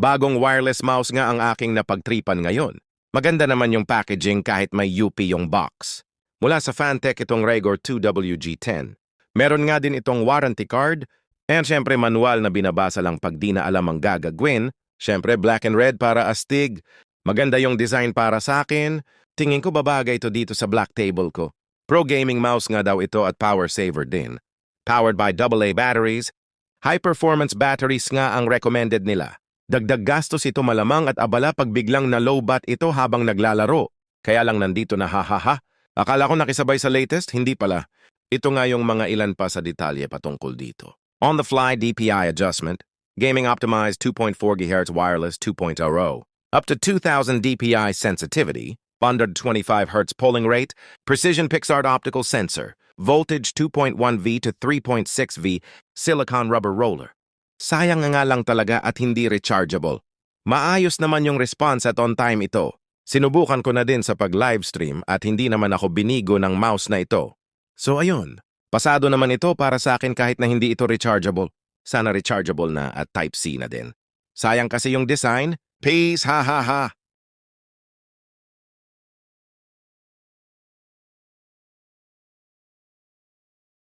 Bagong wireless mouse nga ang aking napagtripan ngayon. Maganda naman yung packaging kahit may UP yung box. Mula sa Fantech itong Rigor 2WG10. Meron nga din itong warranty card, and syempre manual na binabasa lang pag di na alam ang gagawin. Syempre black and red para astig. Maganda yung design para sa akin. Tingin ko babagay ito dito sa black table ko. Pro gaming mouse nga daw ito at power saver din. Powered by AA batteries. High-performance batteries nga ang recommended nila. Dagdag gastos ito malamang at abala pag biglang na-low-bat ito habang naglalaro. Kaya lang nandito na hahaha. Akala ko nakisabay sa latest, hindi pala. Ito nga yung mga ilan pa sa detalye patungkol dito. On-the-fly DPI adjustment. Gaming optimized 2.4 GHz wireless 2.0. Up to 2000 DPI sensitivity. 125 Hz polling rate. Precision PixArt optical sensor. Voltage 2.1V to 3.6V, silicone rubber roller. Sayang nga lang talaga at hindi rechargeable. Maayos naman yung response at on time ito. Sinubukan ko na din sa pag-livestream at hindi naman ako binigo ng mouse na ito. So ayun, pasado naman ito para sa akin kahit na hindi ito rechargeable. Sana rechargeable na at Type-C na din. Sayang kasi yung design. Peace, ha ha ha!